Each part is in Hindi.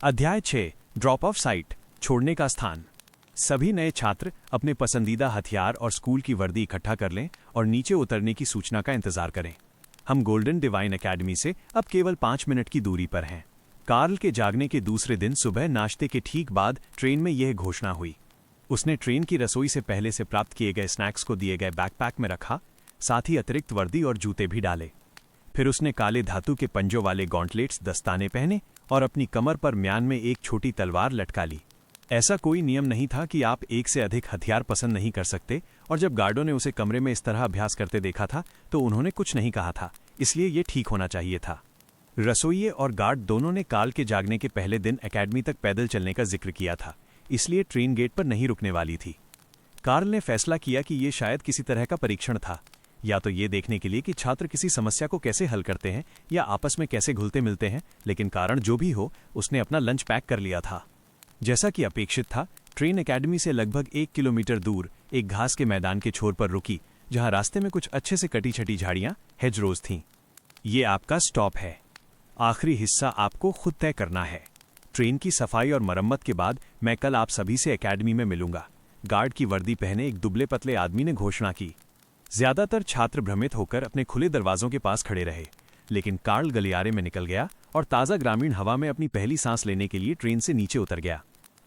अध्याय 6 ड्रॉप ऑफ साइट छोड़ने का स्थान। सभी नए छात्र अपने पसंदीदा हथियार और स्कूल की वर्दी इकट्ठा कर लें और नीचे उतरने की सूचना का इंतजार करें। हम गोल्डन डिवाइन एकेडमी से अब केवल 5 मिनट की दूरी पर हैं। कार्ल के जागने के दूसरे दिन सुबह नाश्ते के ठीक बाद ट्रेन में यह घोषणा हुई। उसने ट्रेन की रसोई से पहले से प्राप्त किए गए स्नैक्स को दिए गए बैकपैक में रखा, साथ ही अतिरिक्त वर्दी और जूते भी डाले। फिर उसने काले धातु के पंजों वाले गॉन्टलेट्स दस्ताने पहने और अपनी कमर पर म्यान में एक छोटी तलवार लटका ली। ऐसा कोई नियम नहीं था कि आप एक से अधिक हथियार पसंद नहीं कर सकते, और जब गार्डों ने उसे कमरे में इस तरह अभ्यास करते देखा था तो उन्होंने कुछ नहीं कहा था, इसलिए ये ठीक होना चाहिए था। रसोइये और गार्ड दोनों ने कार्ल के जागने के पहले दिन एकेडमी तक पैदल चलने का जिक्र किया था, इसलिए ट्रेन गेट पर नहीं रुकने वाली थी। कार्ल ने फैसला किया कि ये शायद किसी तरह का परीक्षण था, या तो ये देखने के लिए कि छात्र किसी समस्या को कैसे हल करते हैं या आपस में कैसे घुलते मिलते हैं, लेकिन कारण जो भी हो, उसने अपना लंच पैक कर लिया था। जैसा कि अपेक्षित था, ट्रेन एकेडमी से लगभग 1 किलोमीटर दूर एक घास के मैदान के छोर पर रुकी, जहां रास्ते में कुछ अच्छे से कटी छटी झाड़ियां हेजरोज थीं। ये आपका स्टॉप है। आखिरी हिस्सा आपको खुद तय करना है। ट्रेन की सफाई और मरम्मत के बाद मैं कल आप सभी से एकेडमी में मिलूंगा, गार्ड की वर्दी पहने एक दुबले पतले आदमी ने घोषणा की। ज्यादातर छात्र भ्रमित होकर अपने खुले दरवाजों के पास खड़े रहे, लेकिन कार्ल गलियारे में निकल गया और ताज़ा ग्रामीण हवा में अपनी पहली सांस लेने के लिए ट्रेन से नीचे उतर गया।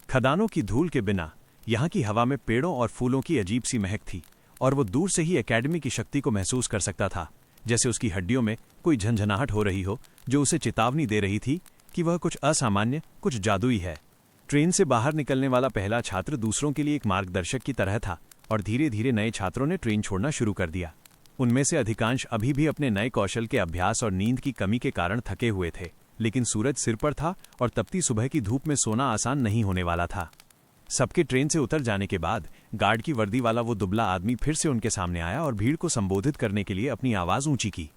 खदानों की धूल के बिना यहाँ की हवा में पेड़ों और फूलों की अजीब सी महक थी, और वो दूर से ही एकेडमी की शक्ति को महसूस कर सकता था, जैसे उसकी हड्डियों में कोई झंझनाहट हो रही हो, जो उसे चेतावनी दे रही थी कि वह कुछ असामान्य, कुछ जादुई है। ट्रेन से बाहर निकलने वाला पहला छात्र दूसरों के लिए एक मार्गदर्शक की तरह था, और धीरे धीरे नए छात्रों ने ट्रेन छोड़ना शुरू कर दिया। उनमें से अधिकांश अभी भी अपने नए कौशल के अभ्यास और नींद की कमी के कारण थके हुए थे, लेकिन सूरज सिर पर था और तपती सुबह की धूप में सोना आसान नहीं होने वाला था। सबके ट्रेन से उतर जाने के बाद गार्ड की वर्दी वाला वो दुबला आदमी फिर से उनके सामने आया और भीड़ को संबोधित करने के लिए अपनी आवाज ऊंची की।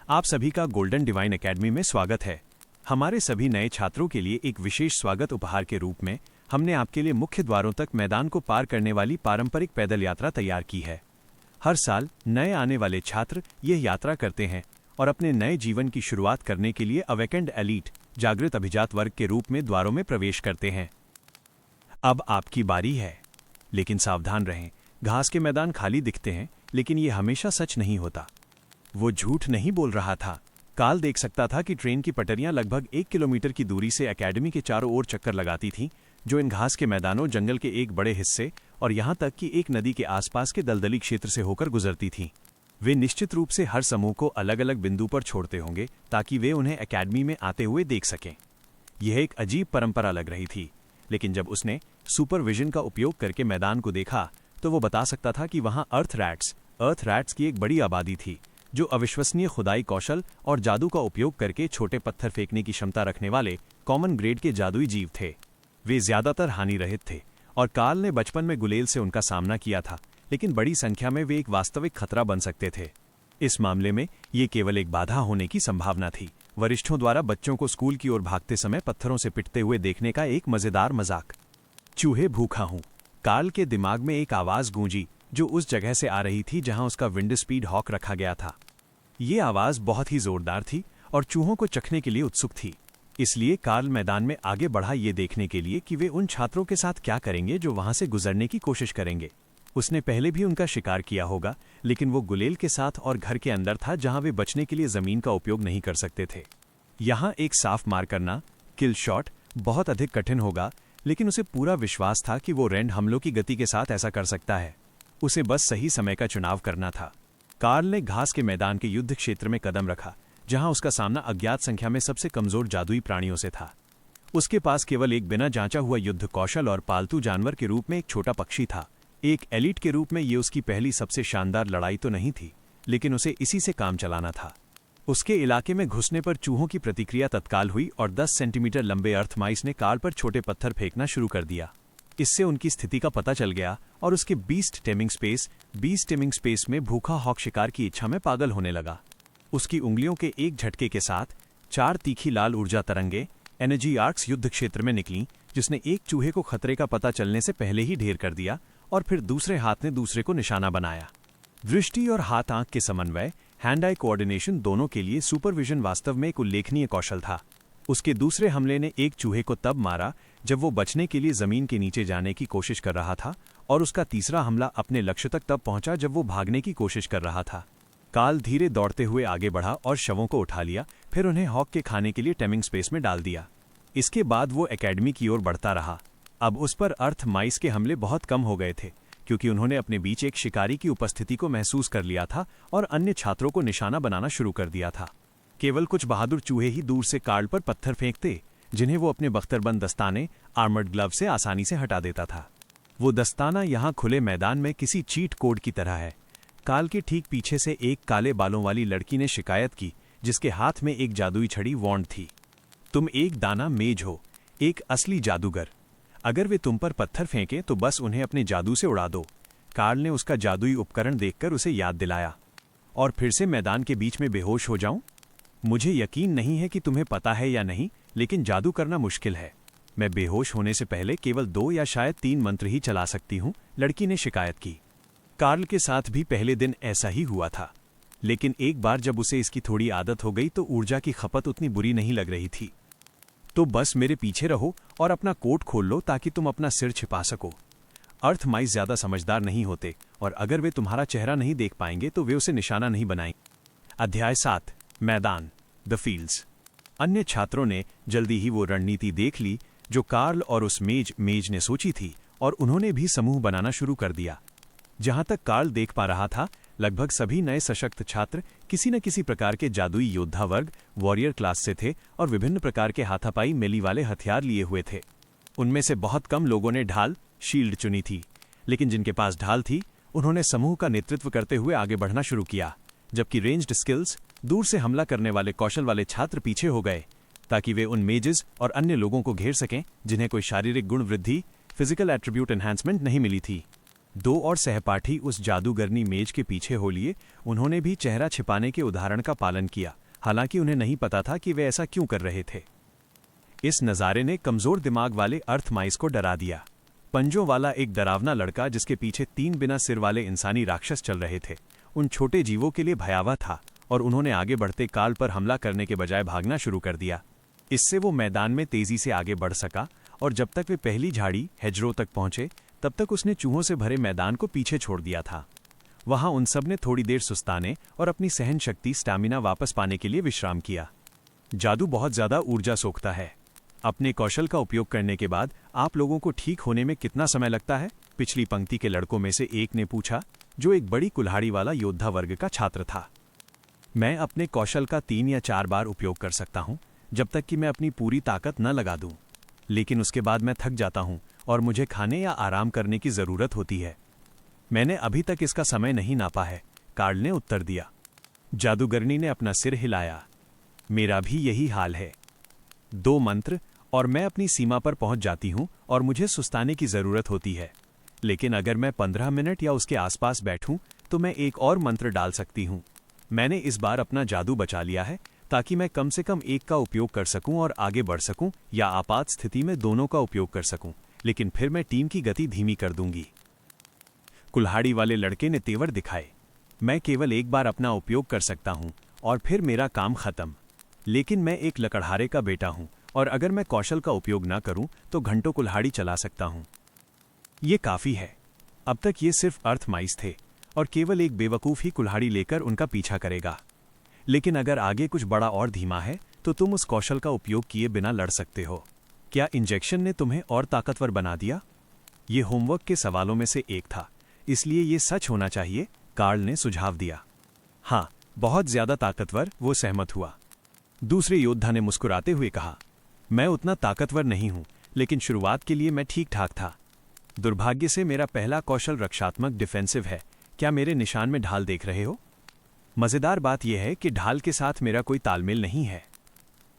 आप सभी का गोल्डन डिवाइन एकेडमी में स्वागत है। हमारे सभी नए छात्रों के लिए एक विशेष स्वागत उपहार के रूप में हमने आपके लिए मुख्य द्वारों तक मैदान को पार करने वाली पारंपरिक पैदल यात्रा तैयार की है। हर साल नए आने वाले छात्र यह यात्रा करते हैं और अपने नए जीवन की शुरुआत करने के लिए अवेकेंड एलीट जागृत अभिजात वर्ग के रूप में द्वारों में प्रवेश करते हैं। अब आपकी बारी है, लेकिन सावधान रहें, घास के मैदान खाली दिखते हैं, लेकिन ये हमेशा सच नहीं होता। वो झूठ नहीं बोल रहा था। कार्ल देख सकता था कि ट्रेन की पटरियां लगभग 1 किलोमीटर की दूरी से एकेडमी के चारों ओर चक्कर लगाती थीं, जो इन घास के मैदानों, जंगल के एक बड़े हिस्से और यहां तक कि एक नदी के आसपास के दलदली क्षेत्र से होकर गुजरती थीं। वे निश्चित रूप से हर समूह को अलग अलग बिंदु पर छोड़ते होंगे ताकि वे उन्हें एकेडमी में आते हुए देख सकें। यह एक अजीब परंपरा लग रही थी, लेकिन जब उसने सुपरविजन का उपयोग करके मैदान को देखा तो वो बता सकता था कि वहां अर्थ रैट्स की एक बड़ी आबादी थी, जो अविश्वसनीय खुदाई कौशल और जादू का उपयोग करके छोटे पत्थर फेंकने की क्षमता रखने वाले कॉमन ग्रेड के जादुई जीव थे। वे ज्यादातर हानि रहित थे, और कार्ल ने बचपन में गुलेल से उनका सामना किया था, लेकिन बड़ी संख्या में वे एक वास्तविक खतरा बन सकते थे। इस मामले में ये केवल एक बाधा होने की संभावना थी। वरिष्ठों द्वारा बच्चों को स्कूल की ओर भागते समय पत्थरों से पिटते हुए देखने का एक मजेदार मजाक। चूहे भूखा हूं, कार्ल के दिमाग में एक आवाज गूंजी, जो उस जगह से आ रही थी जहां उसका विंड स्पीड हॉक रखा गया था। ये आवाज बहुत ही जोरदार थी और चूहों को चखने के लिए उत्सुक थी। इसलिए कार्ल मैदान में आगे बढ़ा ये देखने के लिए कि वे उन छात्रों के साथ क्या करेंगे जो वहां से गुजरने की कोशिश करेंगे। उसने पहले भी उनका शिकार किया होगा, लेकिन वो गुलेल के साथ और घर के अंदर था, जहां वे बचने के लिए जमीन का उपयोग नहीं कर सकते थे। यहां एक साफ मार करना, किल शॉट, बहुत अधिक कठिन होगा, लेकिन उसे पूरा विश्वास था कि वो रैंड हमलों की गति के साथ ऐसा कर सकता है। उसे बस सही समय का चुनाव करना था। कार्ल ने घास के मैदान के युद्ध क्षेत्र में कदम रखा, जहां उसका सामना अज्ञात संख्या में सबसे कमजोर जादुई प्राणियों से था। उसके पास केवल एक बिना जांचा हुआ युद्ध कौशल और पालतू जानवर के रूप में एक छोटा पक्षी था। एक एलिट के रूप में ये उसकी पहली सबसे शानदार लड़ाई तो नहीं थी, लेकिन उसे इसी से काम चलाना था। उसके इलाके में घुसने पर चूहों की प्रतिक्रिया तत्काल हुई और 10 सेंटीमीटर लंबे अर्थमाइस ने कार्ल पर छोटे पत्थर फेंकना शुरू कर दिया। इससे उनकी स्थिति का पता चल गया और उसके बीस्ट टेमिंग स्पेस में भूखा हॉक शिकार की इच्छा में पागल होने लगा। उसकी उंगलियों के एक झटके के साथ 4 तीखी लाल ऊर्जा तरंगे एनर्जी आर्क्स युद्ध क्षेत्र में निकलीं, जिसने एक चूहे को खतरे का पता चलने से पहले ही ढेर कर दिया, और फिर दूसरे हाथ ने दूसरे को निशाना बनाया। दृष्टि और हाथ आंख के समन्वय, हैंड आई कोऑर्डिनेशन दोनों के लिए सुपरविजन वास्तव में एक उल्लेखनीय कौशल था। उसके दूसरे हमले ने एक चूहे को तब मारा जब वो बचने के लिए जमीन के नीचे जाने की कोशिश कर रहा था, और उसका तीसरा हमला अपने लक्ष्य तक तब पहुंचा जब वो भागने की कोशिश कर रहा था। कार्ल धीरे दौड़ते हुए आगे बढ़ा और शवों को उठा लिया, फिर उन्हें हॉक के खाने के लिए टेमिंग स्पेस में डाल दिया। इसके बाद वो एकेडमी की ओर बढ़ता रहा। अब उस पर अर्थ माइस के हमले बहुत कम हो गए थे, क्योंकि उन्होंने अपने बीच एक शिकारी की उपस्थिति को महसूस कर लिया था और अन्य छात्रों को निशाना बनाना शुरू कर दिया था। केवल कुछ बहादुर चूहे ही दूर से कार्ल पर पत्थर फेंकते, जिन्हें वो अपने बख्तरबंद दस्ताने आर्मर्ड ग्लव से आसानी से हटा देता था। वो दस्ताना यहाँ खुले मैदान में किसी चीट कोड की तरह है। कार्ल के ठीक पीछे से एक काले बालों वाली लड़की ने शिकायत की, जिसके हाथ में एक जादुई छड़ी वॉन्ड थी। तुम एक दाना मेज हो, एक असली जादूगर। अगर वे तुम पर पत्थर फेंके तो बस उन्हें अपने जादू से उड़ा दो। कार्ल ने उसका जादुई उपकरण देखकर उसे याद दिलाया। और फिर से मैदान के बीच में बेहोश हो जाऊं? मुझे यकीन नहीं है कि तुम्हें पता है या नहीं, लेकिन जादू करना मुश्किल है। मैं बेहोश होने से पहले केवल 2 या शायद 3 मंत्र ही चला सकती हूँ, लड़की ने शिकायत की। कार्ल के साथ भी पहले दिन ऐसा ही हुआ था, लेकिन एक बार जब उसे इसकी थोड़ी आदत हो गई तो ऊर्जा की खपत उतनी बुरी नहीं लग रही थी। तो बस मेरे पीछे रहो और अपना कोट खोल लो ताकि तुम अपना सिर छिपा सको। अर्थ माइस ज्यादा समझदार नहीं होते, और अगर वे तुम्हारा चेहरा नहीं देख पाएंगे तो वे उसे निशाना नहीं बनाएंगे। अध्याय 7, मैदान, द फील्ड्स। अन्य छात्रों ने जल्दी ही वो रणनीति देख ली जो कार्ल और उस मेज ने सोची थी, और उन्होंने भी समूह बनाना शुरू कर दिया। जहां तक कार्ल देख पा रहा था, लगभग सभी नए सशक्त छात्र किसी न किसी प्रकार के जादुई योद्धा वर्ग, वॉरियर क्लास से थे और विभिन्न प्रकार के हाथापाई मेली वाले हथियार लिए हुए थे। उनमें से बहुत कम लोगों ने ढाल, शील्ड चुनी थी, लेकिन जिनके पास ढाल थी उन्होंने समूह का नेतृत्व करते हुए आगे बढ़ना शुरू किया, जबकि रेंज्ड स्किल्स, दूर से हमला करने वाले कौशल वाले छात्र पीछे हो गए, ताकि वे उन मेजेस और अन्य लोगों को घेर सकें जिन्हें कोई शारीरिक गुण वृद्धि, फिजिकल एट्रीब्यूट एनहांसमेंट नहीं मिली थी। 2 और सहपाठी उस जादूगरनी मेज के पीछे हो लिए। उन्होंने भी चेहरा छिपाने के उदाहरण का पालन किया, हालांकि उन्हें नहीं पता था कि वे ऐसा क्यों कर रहे थे। इस नज़ारे ने कमजोर दिमाग वाले अर्थ माइस को डरा दिया। पंजों वाला एक डरावना लड़का जिसके पीछे 3 बिना सिर वाले इंसानी राक्षस चल रहे थे, उन छोटे जीवों के लिए भयावह था, और उन्होंने आगे बढ़ते कार्ल पर हमला करने के बजाय भागना शुरू कर दिया। इससे वो मैदान में तेजी से आगे बढ़ सका, और जब तक वे पहली झाड़ी हेजरो तक पहुंचे तब तक उसने चूहों से भरे मैदान को पीछे छोड़ दिया था। वहां उन सब ने थोड़ी देर सुस्ताने और अपनी सहन शक्ति स्टैमिना वापस पाने के लिए विश्राम किया। जादू बहुत ज्यादा ऊर्जा सोखता है। अपने कौशल का उपयोग करने के बाद आप लोगों को ठीक होने में कितना समय लगता है? पिछली पंक्ति के लड़कों में से एक ने पूछा, जो एक बड़ी कुल्हाड़ी वाला योद्धा वर्ग का छात्र था। मैं अपने कौशल का 3 या 4 बार उपयोग कर सकता हूं, जब तक कि मैं अपनी पूरी ताकत न लगा दूं, लेकिन उसके बाद मैं थक जाता हूं और मुझे खाने या आराम करने की जरूरत होती है। मैंने अभी तक इसका समय नहीं नापा है, कार्ल ने उत्तर दिया। जादूगरनी ने अपना सिर हिलाया। मेरा भी यही हाल है। 2 मंत्र और मैं अपनी सीमा पर पहुंच जाती हूं और मुझे सुस्ताने की जरूरत होती है, लेकिन अगर मैं 15 मिनट या उसके आसपास बैठूं तो मैं एक और मंत्र डाल सकती हूं। मैंने इस बार अपना जादू बचा लिया है ताकि मैं कम से कम एक का उपयोग कर सकूं और आगे बढ़ सकूं, या आपात स्थिति में दोनों का उपयोग कर सकूं, लेकिन फिर मैं टीम की गति धीमी कर दूंगी। कुल्हाड़ी वाले लड़के ने तेवर दिखाए। मैं केवल एक बार अपना उपयोग कर सकता हूं और फिर मेरा काम खत्म, लेकिन मैं एक लकड़हारे का बेटा हूं और अगर मैं कौशल का उपयोग ना करूं तो घंटों कुल्हाड़ी चला सकता हूं। ये काफी है। अब तक ये सिर्फ अर्थ माइस थे और केवल एक बेवकूफ ही कुल्हाड़ी लेकर उनका पीछा करेगा, लेकिन अगर आगे कुछ बड़ा और धीमा है तो तुम उस कौशल का उपयोग किए बिना लड़ सकते हो। क्या इंजेक्शन ने तुम्हें और ताकतवर बना दिया? ये होमवर्क के सवालों में से एक था, इसलिए ये सच होना चाहिए, कार्ल ने सुझाव दिया। हाँ, बहुत ज्यादा ताकतवर, वो सहमत हुआ। दूसरे योद्धा ने मुस्कुराते हुए कहा, मैं उतना ताकतवर नहीं हूं, लेकिन शुरुआत के लिए मैं ठीक ठाक था। दुर्भाग्य से मेरा पहला कौशल रक्षात्मक डिफेंसिव है। क्या मेरे निशान में ढाल देख रहे हो? मजेदार बात यह है कि ढाल के साथ मेरा कोई तालमेल नहीं है।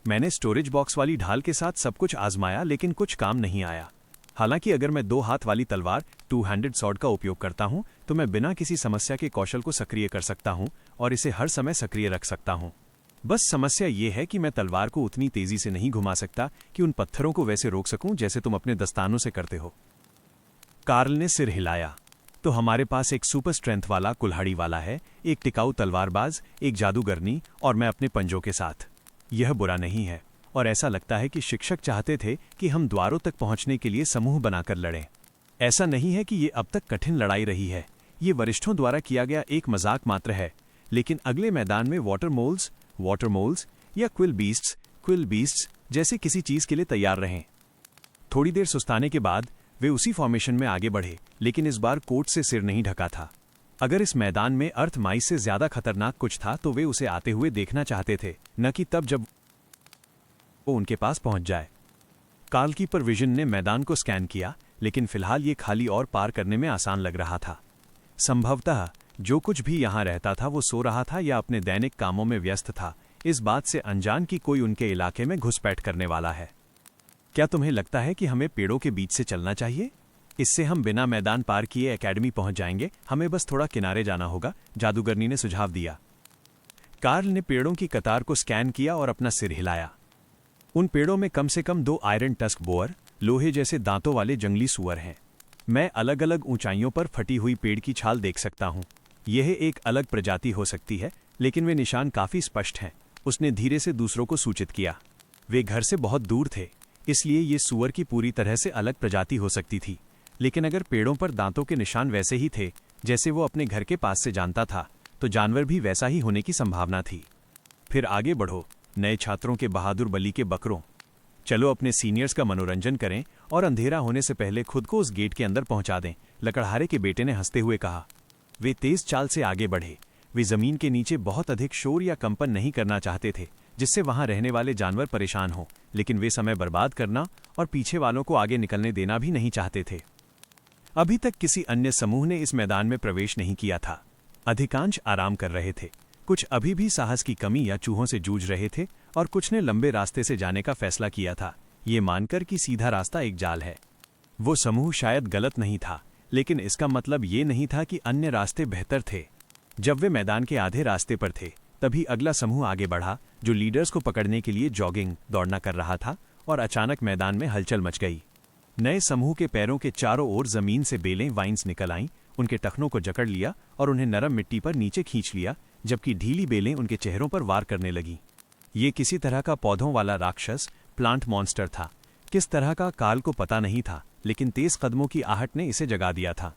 मैंने स्टोरेज बॉक्स वाली ढाल के साथ सब कुछ आजमाया, लेकिन कुछ काम नहीं आया। हालांकि अगर मैं 2 हाथ वाली तलवार 2-हैंडेड स्वॉर्ड का उपयोग करता हूं तो मैं बिना किसी समस्या के कौशल को सक्रिय कर सकता हूं और इसे हर समय सक्रिय रख सकता हूं। बस समस्या यह है कि मैं तलवार को उतनी तेजी से नहीं घुमा सकता कि उन पत्थरों को वैसे रोक सकूं जैसे तुम अपने दस्तानों से करते हो। कार्ल ने सिर हिलाया। तो हमारे पास एक सुपर स्ट्रेंथ वाला कुल्हाड़ी वाला है, एक टिकाऊ तलवारबाज, एक जादूगरनी और मैं अपने पंजों के साथ। यह बुरा नहीं है, और ऐसा लगता है कि शिक्षक चाहते थे कि हम द्वारों तक पहुंचने के लिए समूह बनाकर लड़ें। ऐसा नहीं है कि ये अब तक कठिन लड़ाई रही है, ये वरिष्ठों द्वारा किया गया एक मजाक मात्र है। लेकिन अगले मैदान में वाटर मोल्स या क्विल बीस्ट्स जैसे किसी चीज के लिए तैयार रहें। थोड़ी देर सुस्ताने के बाद वे उसी फॉर्मेशन में आगे बढ़े, लेकिन इस बार कोट से सिर नहीं ढका था। अगर इस मैदान में अर्थ माइस से ज्यादा खतरनाक कुछ था तो वे उसे आते हुए देखना चाहते थे, न कि तब जब वो उनके पास पहुंच जाए। कारलकीपर विजन ने मैदान को स्कैन किया, लेकिन फिलहाल ये खाली और पार करने में आसान लग रहा था। संभवतः जो कुछ भी यहां रहता था वो सो रहा था या अपने दैनिक कामों में व्यस्त था, इस बात से अनजान कि कोई उनके इलाके में घुसपैठ करने वाला है। क्या तुम्हें लगता है कि हमें पेड़ों के बीच से चलना चाहिए? इससे हम बिना मैदान पार किए एकेडमी पहुंच जाएंगे। हमें बस थोड़ा किनारे जाना होगा, जादूगरनी ने सुझाव दिया। कार्ल ने पेड़ों की कतार को स्कैन किया और अपना सिर हिलाया। उन पेड़ों में कम से कम 2 आयरन टस्क बोअर, लोहे जैसे दांतों वाले जंगली सुअर हैं। मैं अलग अलग ऊंचाइयों पर फटी हुई पेड़ की छाल देख सकता हूं। यह एक अलग प्रजाति हो सकती है, लेकिन वे निशान काफी स्पष्ट हैं। उसने धीरे से दूसरों को सूचित किया। वे घर से बहुत दूर थे, इसलिए ये सुअर की पूरी तरह से अलग प्रजाति हो सकती थी। लेकिन अगर पेड़ों पर दांतों के निशान वैसे ही थे जैसे वो अपने घर के पास से जानता था, तो जानवर भी वैसा ही होने की संभावना थी। फिर आगे बढ़ो, नए छात्रों के बहादुर बली के बकरों। चलो अपने सीनियर्स का मनोरंजन करें और अंधेरा होने से पहले खुद को उस गेट के अंदर पहुंचा दें, लकड़हारे के बेटे ने हंसते हुए कहा। वे तेज चाल से आगे बढ़े। वे जमीन के नीचे बहुत अधिक शोर या कंपन नहीं करना चाहते थे, जिससे वहां रहने वाले जानवर परेशान हों, लेकिन वे समय बर्बाद करना और पीछे वालों को आगे निकलने देना भी नहीं चाहते थे। अभी तक किसी अन्य समूह ने इस मैदान में प्रवेश नहीं किया था। अधिकांश आराम कर रहे थे, कुछ अभी भी साहस की कमी या चूहों से जूझ रहे थे, और कुछ ने लंबे रास्ते से जाने का फैसला किया था, ये मानकर कि सीधा रास्ता एक जाल है। वो समूह शायद गलत नहीं था, लेकिन इसका मतलब ये नहीं था कि अन्य रास्ते बेहतर थे। जब वे मैदान के आधे रास्ते पर थे, तभी अगला समूह आगे बढ़ा, जो लीडर्स को पकड़ने के लिए जॉगिंग दौड़ना कर रहा था, और अचानक मैदान में हलचल मच गई। नए समूह के पैरों के चारों ओर जमीन से बेलें वाइन्स निकल आईं, उनके टखनों को जकड़ लिया और उन्हें नरम मिट्टी पर नीचे खींच लिया, जबकि ढीली बेलें उनके चेहरों पर वार करने लगीं। ये किसी तरह का पौधों वाला राक्षस, प्लांट मॉन्स्टर था। किस तरह का काल को पता नहीं था, लेकिन तेज कदमों की आहट ने इसे जगा दिया था।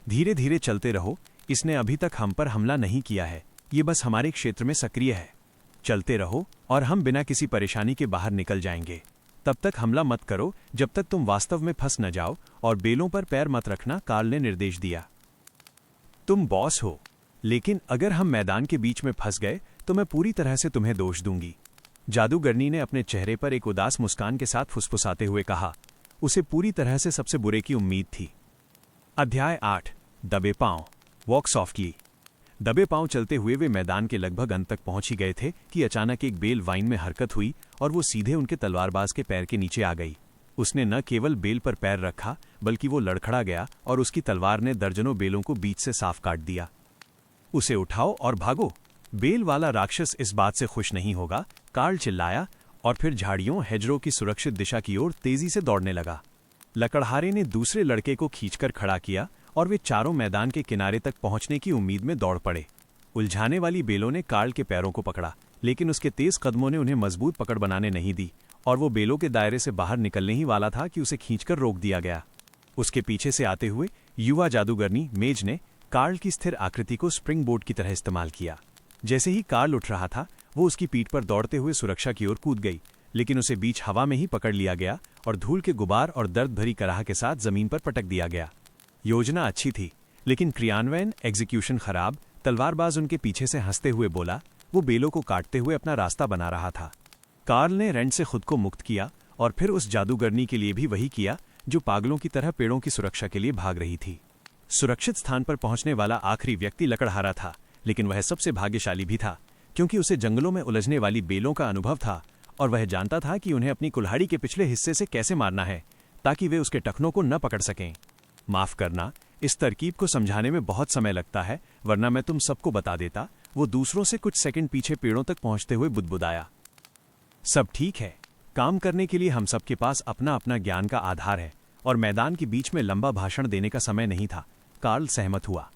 धीरे धीरे चलते रहो, इसने अभी तक हम पर हमला नहीं किया है, ये बस हमारे क्षेत्र में सक्रिय है। चलते रहो और हम बिना किसी परेशानी के बाहर निकल जाएंगे। तब तक हमला मत करो जब तक तुम वास्तव में फंस न जाओ, और बेलों पर पैर मत रखना, कार्ल ने निर्देश दिया। तुम बॉस हो, लेकिन अगर हम मैदान के बीच में फंस गए तो मैं पूरी तरह से तुम्हें दोष दूंगी। जादूगरनी ने अपने चेहरे पर एक उदास मुस्कान के साथ फुसफुसाते हुए कहा। उसे पूरी तरह से सबसे बुरे की उम्मीद थी। अध्याय 8, दबे पांव। Walk softly. दबे पांव चलते हुए वे मैदान के लगभग अंत तक पहुंच ही गए थे कि अचानक एक बेल वाइन में हरकत हुई और वो सीधे उनके तलवारबाज के पैर के नीचे आ गई। उसने न केवल बेल पर पैर रखा, बल्कि वो लड़खड़ा गया और उसकी तलवार ने दर्जनों बेलों को बीच से साफ काट दिया। उसे उठाओ और भागो। बेल वाला राक्षस इस बात से खुश नहीं होगा, कार्ल चिल्लाया, और फिर झाड़ियों हेजरों की सुरक्षित दिशा की ओर तेजी से दौड़ने लगा। लकड़हारे ने दूसरे लड़के को खींचकर खड़ा किया और वे चारों मैदान के किनारे तक पहुंचने की उम्मीद में दौड़ पड़े। उलझाने वाली बेलों ने कार्ल के पैरों को पकड़ा, लेकिन उसके तेज कदमों ने उन्हें मजबूत पकड़ बनाने नहीं दी, और वो बेलों के दायरे से बाहर निकलने ही वाला था कि उसे खींचकर रोक दिया गया। उसके पीछे से आते हुए युवा जादूगरनी मेज ने कार्ल की स्थिर आकृति को स्प्रिंग बोर्ड की तरह इस्तेमाल किया। जैसे ही कार्ल उठ रहा था, वो उसकी पीठ पर दौड़ते हुए सुरक्षा की ओर कूद गई, लेकिन उसे बीच हवा में ही पकड़ लिया गया और धूल के गुबार और दर्द भरी कराह के साथ जमीन पर पटक दिया गया। योजना अच्छी थी, लेकिन क्रियान्वयन एग्जीक्यूशन खराब। तलवारबाज उनके पीछे से हंसते हुए बोला। वो बेलों को काटते हुए अपना रास्ता बना रहा था। कार्ल ने रेंट से खुद को मुक्त किया और फिर उस जादूगरनी के लिए भी वही किया जो पागलों की तरह पेड़ों की सुरक्षा के लिए भाग रही थी। सुरक्षित स्थान पर पहुंचने वाला आखिरी व्यक्ति लकड़हारा था, लेकिन वह सबसे भाग्यशाली भी था, क्योंकि उसे जंगलों में उलझने वाली बेलों का अनुभव था और वह जानता था कि उन्हें अपनी कुल्हाड़ी के पिछले हिस्से से कैसे मारना है ताकि वे उसके टखनों को न पकड़ सकें। माफ करना, इस तरकीब को समझाने में बहुत समय लगता है, वरना मैं तुम सबको बता देता। वो दूसरों से कुछ सेकंड पीछे पेड़ों तक पहुंचते हुए बुदबुदाया। सब ठीक है, काम करने के लिए हम सबके पास अपना अपना ज्ञान का आधार है, और मैदान के बीच में लंबा भाषण देने का समय नहीं था। कार्ल सहमत हुआ।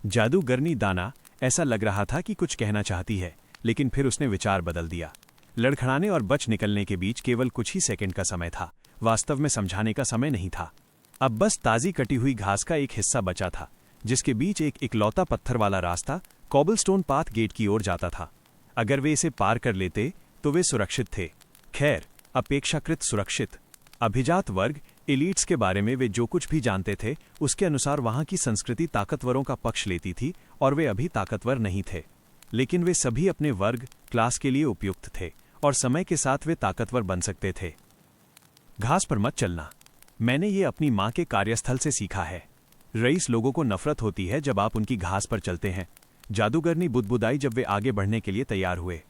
जादूगरनी दाना ऐसा लग रहा था कि कुछ कहना चाहती है, लेकिन फिर उसने विचार बदल दिया। लड़खड़ाने और बच निकलने के बीच केवल कुछ ही सेकंड का समय था, वास्तव में समझाने का समय नहीं था। अब बस ताज़ी कटी हुई घास का एक हिस्सा बचा था, जिसके बीच एक इकलौता पत्थर वाला रास्ता कॉबलस्टोन पाथ गेट की ओर जाता था। अगर वे इसे पार कर लेते तो वे सुरक्षित थे। खैर, अपेक्षाकृत सुरक्षित। अभिजात वर्ग एलीट्स के बारे में वे जो कुछ भी जानते थे उसके अनुसार वहां की संस्कृति ताकतवरों का पक्ष लेती थी, और वे अभी ताकतवर नहीं थे, लेकिन वे सभी अपने वर्ग क्लास के लिए उपयुक्त थे और समय के साथ वे ताकतवर बन सकते थे। घास पर मत चलना। मैंने ये अपनी माँ के कार्यस्थल से सीखा है। रईस लोगों को नफरत होती है जब आप उनकी घास पर चलते हैं। जादूगरनी बुदबुदाई जब वे आगे बढ़ने के लिए तैयार हुए।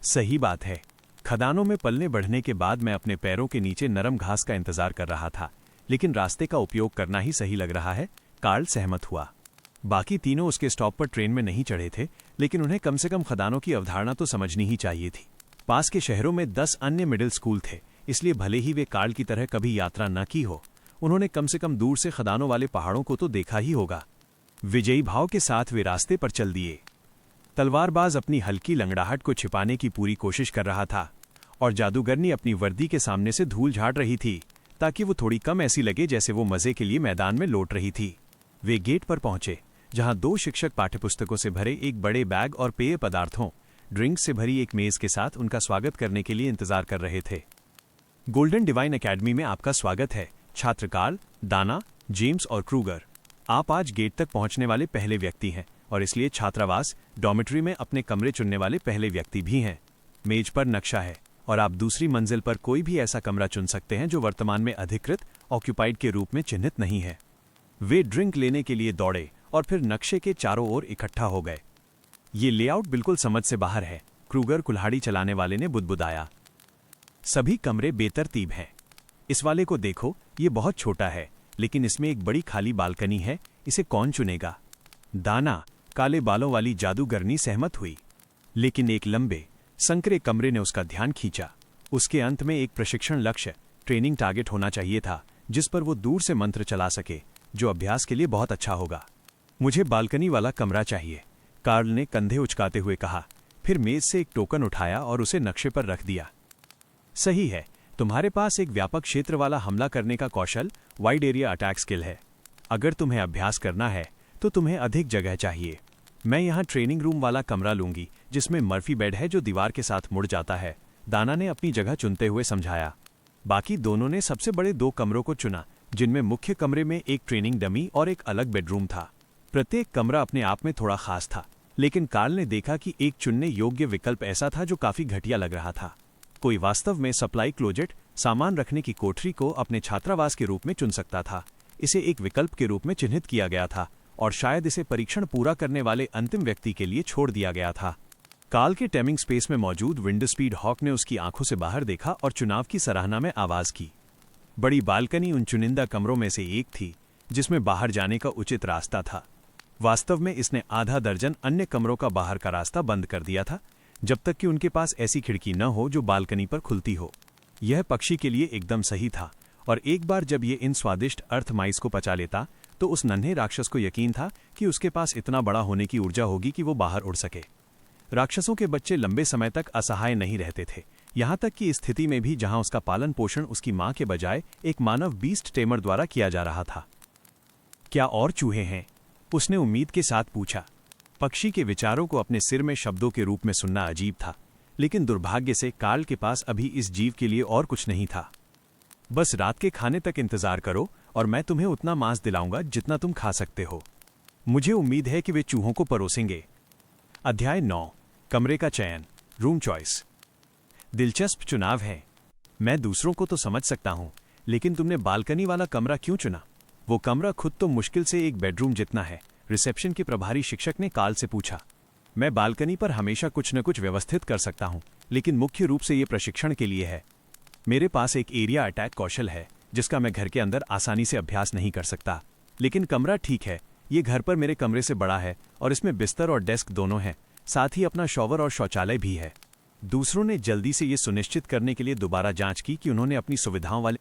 सही बात है। खदानों में पलने बढ़ने के बाद मैं अपने पैरों के नीचे नरम घास का इंतजार कर रहा था, लेकिन रास्ते का उपयोग करना ही सही लग रहा है। कार्ल सहमत हुआ। बाकी तीनों उसके स्टॉप पर ट्रेन में नहीं चढ़े थे, लेकिन उन्हें कम से कम खदानों की अवधारणा तो समझनी ही चाहिए थी। पास के शहरों में 10 अन्य मिडिल स्कूल थे, इसलिए भले ही वे कार्ल की तरह कभी यात्रा न की हो, उन्होंने कम से कम दूर से खदानों वाले पहाड़ों को तो देखा ही होगा। विजयी भाव के साथ वे रास्ते पर चल दिए। तलवारबाज अपनी हल्की लंगड़ाहट को छिपाने की पूरी कोशिश कर रहा था, और जादूगरनी अपनी वर्दी के सामने से धूल झाड़ रही थी, ताकि वो थोड़ी कम ऐसी लगे जैसे वो मजे के लिए मैदान में लौट रही थी। वे गेट पर पहुंचे, जहां 2 शिक्षक पाठ्यपुस्तकों से भरे एक बड़े बैग और पेय पदार्थों, ड्रिंक्स से भरी एक मेज के साथ उनका स्वागत करने के लिए इंतजार कर रहे थे। गोल्डन डिवाइन एकेडमी में आपका स्वागत है, छात्र कार्ल, दाना, जेम्स और क्रूगर। आप आज गेट तक पहुंचने वाले पहले व्यक्ति हैं, और इसलिए छात्रावास डॉर्मेट्री में अपने कमरे चुनने वाले पहले व्यक्ति भी हैं। मेज पर नक्शा है, और आप दूसरी मंजिल पर कोई भी ऐसा कमरा चुन सकते हैं जो वर्तमान में अधिकृत ऑक्यूपाइड के रूप में चिन्हित नहीं है। वे ड्रिंक लेने के लिए दौड़े और फिर नक्शे के चारों ओर इकट्ठा हो गए। ये लेआउट बिल्कुल समझ से बाहर है, क्रूगर कुल्हाड़ी चलाने वाले ने बुदबुदाया। सभी कमरे बेतरतीब हैं। इस वाले को देखो, ये बहुत छोटा है, लेकिन इसमें एक बड़ी खाली बालकनी है। इसे कौन चुनेगा? दाना, काले बालों वाली जादूगरनी, सहमत हुई, लेकिन एक लंबे संकरे कमरे ने उसका ध्यान खींचा। उसके अंत में एक प्रशिक्षण लक्ष्य, ट्रेनिंग टारगेट होना चाहिए था, जिस पर वो दूर से मंत्र चला सके, जो अभ्यास के लिए बहुत अच्छा होगा। मुझे बालकनी वाला कमरा चाहिए, कार्ल ने कंधे उचकाते हुए कहा, फिर मेज से एक टोकन उठाया और उसे नक्शे पर रख दिया। सही है, तुम्हारे पास एक व्यापक क्षेत्र वाला हमला करने का कौशल, वाइड एरिया अटैक स्किल है। अगर तुम्हें अभ्यास करना है तो तुम्हें अधिक जगह चाहिए। मैं यहाँ ट्रेनिंग रूम वाला कमरा लूंगी, जिसमें मर्फी बेड है जो दीवार के साथ मुड़ जाता है, दाना ने अपनी जगह चुनते हुए समझाया। बाकी दोनों ने सबसे बड़े 2 कमरों को चुना, जिनमें मुख्य कमरे में एक ट्रेनिंग डमी और एक अलग बेडरूम था। प्रत्येक कमरा अपने आप में थोड़ा खास था, लेकिन कार्ल ने देखा कि एक चुनने योग्य विकल्प ऐसा था जो काफी घटिया लग रहा था। कोई वास्तव में सप्लाई क्लोजेट, सामान रखने की कोठरी को अपने छात्रावास के रूप में चुन सकता था। इसे एक विकल्प के रूप में चिन्हित किया गया था, और शायद इसे परीक्षण पूरा करने वाले अंतिम व्यक्ति के लिए छोड़ दिया गया था। कार्ल के टेमिंग स्पेस में मौजूद विंडस्पीड हॉक ने उसकी आंखों से बाहर देखा और चुनाव की सराहना में आवाज की। बड़ी बालकनी उन चुनिंदा कमरों में से एक थी जिसमें बाहर जाने का उचित रास्ता था। वास्तव में इसने आधा दर्जन अन्य कमरों का बाहर का रास्ता बंद कर दिया था, जब तक कि उनके पास ऐसी खिड़की न हो जो बालकनी पर खुलती हो। यह पक्षी के लिए एकदम सही था, और एक बार जब ये इन स्वादिष्ट अर्थ माइस को पचा लेता तो उस नन्हे राक्षस को यकीन था कि उसके पास इतना बड़ा होने की ऊर्जा होगी कि वो बाहर उड़ सके। राक्षसों के बच्चे लंबे समय तक असहाय नहीं रहते थे, यहाँ तक कि इस स्थिति में भी जहाँ उसका पालन पोषण उसकी माँ के बजाय एक मानव बीस्ट टेमर द्वारा किया जा रहा था। क्या और चूहे हैं? उसने उम्मीद के साथ पूछा। पक्षी के विचारों को अपने सिर में शब्दों के रूप में सुनना अजीब था, लेकिन दुर्भाग्य से कार्ल के पास अभी इस जीव के लिए और कुछ नहीं था। बस रात के खाने तक इंतजार करो और मैं तुम्हें उतना मांस दिलाऊंगा जितना तुम खा सकते हो। मुझे उम्मीद है कि वे चूहों को परोसेंगे। अध्याय 9, कमरे का चयन, रूम चॉइस। दिलचस्प चुनाव है। मैं दूसरों को तो समझ सकता हूं, लेकिन तुमने बालकनी वाला कमरा क्यों चुना? वो कमरा खुद तो मुश्किल से एक बेडरूम जितना है, रिसेप्शन के प्रभारी शिक्षक ने कार्ल से पूछा। मैं बालकनी पर हमेशा कुछ न कुछ व्यवस्थित कर सकता हूं, लेकिन मुख्य रूप से ये प्रशिक्षण के लिए है। मेरे पास एक एरिया अटैक कौशल है जिसका मैं घर के अंदर आसानी से अभ्यास नहीं कर सकता, लेकिन कमरा ठीक है। ये घर पर मेरे कमरे से बड़ा है और इसमें बिस्तर और डेस्क दोनों हैं, साथ ही अपना शॉवर और शौचालय भी है। दूसरों ने जल्दी से ये सुनिश्चित करने के लिए दोबारा जांच की कि उन्होंने अपनी सुविधाओं वाले